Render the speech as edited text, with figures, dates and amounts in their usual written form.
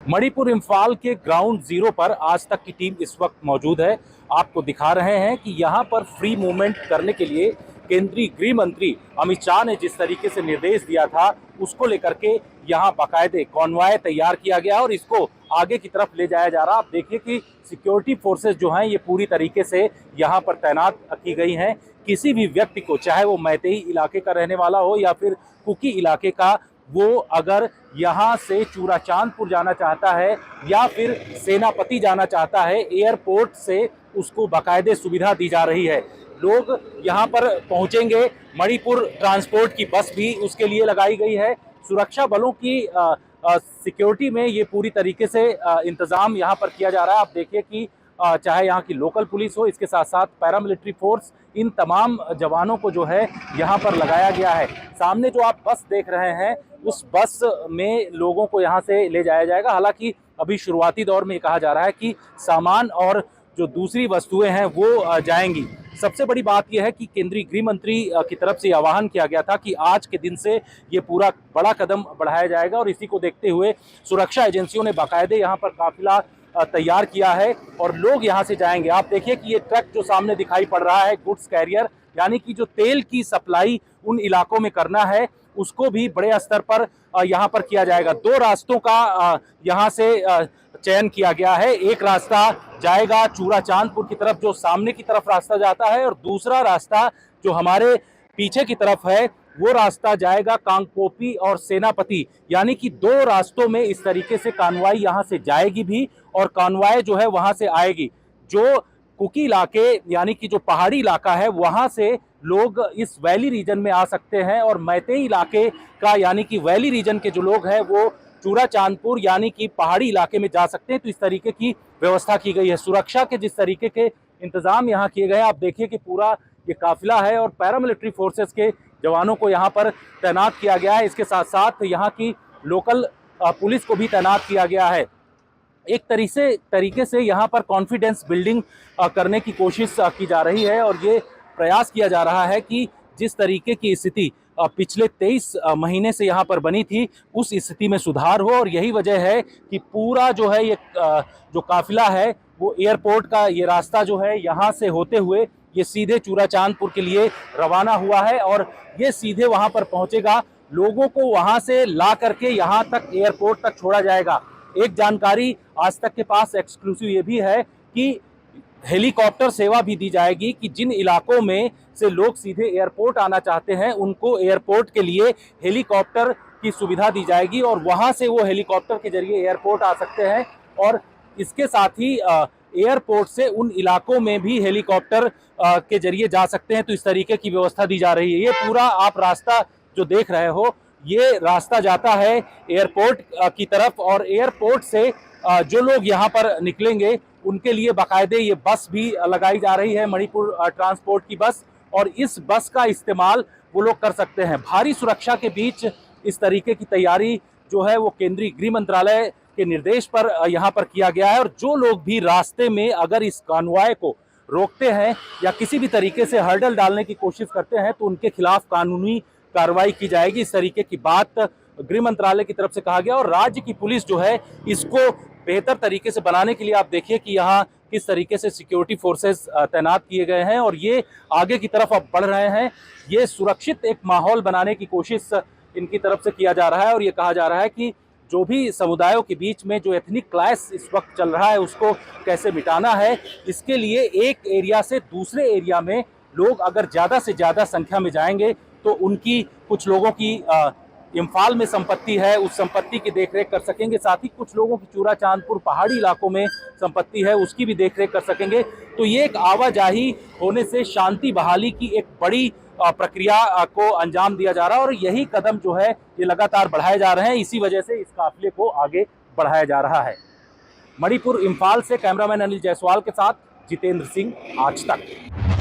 मणिपुर इम्फाल के ground zero पर आज तक की टीम इस वक्त मौजूद है। आपको दिखा रहे हैं कि यहाँ पर फ्री मूवमेंट करने के लिए केंद्रीय गृह मंत्री अमित शाह ने जिस तरीके से निर्देश दिया था, उसको लेकर के यहाँ बाकायदे कॉन्वॉय तैयार किया गया और इसको आगे की तरफ ले जाया जा रहा। आप देखिए कि सिक्योरिटी फोर्सेस जो हैं ये पूरी तरीके से यहाँ पर तैनात की गई हैं। किसी भी व्यक्ति को, चाहे वो मैतेई इलाके का रहने वाला हो या फिर कुकी इलाके का, वो अगर यहाँ से चूड़ाचांदपुर जाना चाहता है या फिर सेनापति जाना चाहता है, एयरपोर्ट से उसको बाकायदे सुविधा दी जा रही है। लोग यहाँ पर पहुँचेंगे। मणिपुर ट्रांसपोर्ट की बस भी उसके लिए लगाई गई है। सुरक्षा बलों की सिक्योरिटी में ये पूरी तरीके से इंतज़ाम यहाँ पर किया जा रहा है। आप देखिए कि चाहे यहाँ की लोकल पुलिस हो, इसके साथ साथ पैरामिलिट्री फोर्स, इन तमाम जवानों को जो है यहाँ पर लगाया गया है। सामने जो आप बस देख रहे हैं, उस बस में लोगों को यहाँ से ले जाया जाएगा। हालांकि अभी शुरुआती दौर में कहा जा रहा है कि सामान और जो दूसरी वस्तुएं हैं वो जाएंगी। सबसे बड़ी बात यह है कि केंद्रीय गृह मंत्री की तरफ से आह्वान किया गया था कि आज के दिन से ये पूरा बड़ा कदम बढ़ाया जाएगा और इसी को देखते हुए सुरक्षा एजेंसियों ने बाकायदे यहाँ पर काफिला तैयार किया है और लोग यहाँ से जाएंगे। आप देखिए कि ये ट्रक जो सामने दिखाई पड़ रहा है, गुड्स कैरियर, यानी कि जो तेल की सप्लाई उन इलाकों में करना है, उसको भी बड़े स्तर पर यहाँ पर किया जाएगा। दो रास्तों का यहाँ से चयन किया गया है। एक रास्ता जाएगा चूड़ाचांदपुर की तरफ, जो सामने की तरफ रास्ता जाता है, और दूसरा रास्ता जो हमारे पीछे की तरफ है, वो रास्ता जाएगा कांगपोपी और सेनापति। यानी कि दो रास्तों में इस तरीके से कानवाई यहाँ से जाएगी भी और कानवाई जो है वहां से आएगी। जो कुकी इलाके यानी कि जो पहाड़ी इलाका है, वहां से लोग इस वैली रीजन में आ सकते हैं और मैतेई इलाके का यानी कि वैली रीजन के जो लोग हैं वो चूड़ाचांदपुर यानी कि पहाड़ी इलाके में जा सकते हैं। तो इस तरीके की व्यवस्था की गई है। सुरक्षा के जिस तरीके के इंतजाम यहाँ किए गए हैं, आप देखिए कि पूरा ये काफिला है और पैरामिलिट्री फोर्सेस के जवानों को यहाँ पर तैनात किया गया है। इसके साथ साथ यहाँ की लोकल पुलिस को भी तैनात किया गया है। एक तरीके से यहाँ पर कॉन्फिडेंस बिल्डिंग करने की कोशिश की जा रही है और ये प्रयास किया जा रहा है कि जिस तरीके की स्थिति पिछले 23 महीने से यहाँ पर बनी थी, उस स्थिति में सुधार हो। और यही वजह है कि पूरा जो है ये जो काफिला है वो एयरपोर्ट का ये रास्ता जो है यहाँ से होते हुए ये सीधे चूड़ाचांदपुर के लिए रवाना हुआ है और ये सीधे वहाँ पर पहुँचेगा। लोगों को वहाँ से ला करके यहाँ तक एयरपोर्ट तक छोड़ा जाएगा। एक जानकारी आज तक के पास एक्सक्लूसिव ये भी है कि हेलीकॉप्टर सेवा भी दी जाएगी कि जिन इलाकों में से लोग सीधे एयरपोर्ट आना चाहते हैं, उनको एयरपोर्ट के लिए हेलीकॉप्टर की सुविधा दी जाएगी और वहां से वो हेलीकॉप्टर के जरिए एयरपोर्ट आ सकते हैं। और इसके साथ ही एयरपोर्ट से उन इलाकों में भी हेलीकॉप्टर के जरिए जा सकते हैं। तो इस तरीके की व्यवस्था दी जा रही है। ये पूरा आप रास्ता जो देख रहे हो, ये रास्ता जाता है एयरपोर्ट की तरफ और एयरपोर्ट से जो लोग यहाँ पर निकलेंगे उनके लिए बाकायदे ये बस भी लगाई जा रही है, मणिपुर ट्रांसपोर्ट की बस, और इस बस का इस्तेमाल वो लोग कर सकते हैं। भारी सुरक्षा के बीच इस तरीके की तैयारी जो है वो केंद्रीय गृह मंत्रालय के निर्देश पर यहाँ पर किया गया है। और जो लोग भी रास्ते में अगर इस कानवाय को रोकते हैं या किसी भी तरीके से हर्डल डालने की कोशिश करते हैं तो उनके खिलाफ कानूनी कार्रवाई की जाएगी। इस तरीके की बात गृह मंत्रालय की तरफ से कहा गया और राज्य की पुलिस जो है इसको बेहतर तरीके से बनाने के लिए आप देखिए कि यहाँ किस तरीके से सिक्योरिटी फोर्सेस तैनात किए गए हैं और ये आगे की तरफ अब बढ़ रहे हैं। ये सुरक्षित एक माहौल बनाने की कोशिश इनकी तरफ से किया जा रहा है और ये कहा जा रहा है कि जो भी समुदायों के बीच में जो एथनिक क्लैश इस वक्त चल रहा है उसको कैसे मिटाना है। इसके लिए एक एरिया से दूसरे एरिया में लोग अगर ज़्यादा से ज़्यादा संख्या में जाएंगे तो उनकी कुछ लोगों की इम्फाल में संपत्ति है, उस संपत्ति की देखरेख कर सकेंगे। साथ ही कुछ लोगों की चूड़ाचांदपुर पहाड़ी इलाकों में संपत्ति है, उसकी भी देखरेख कर सकेंगे। तो ये एक आवाजाही होने से शांति बहाली की एक बड़ी प्रक्रिया को अंजाम दिया जा रहा है और यही कदम जो है ये लगातार बढ़ाए जा रहे हैं। इसी वजह से इस काफिले को आगे बढ़ाया जा रहा है। मणिपुर इम्फाल से कैमरामैन अनिल जायसवाल के साथ जितेंद्र सिंह, आज तक।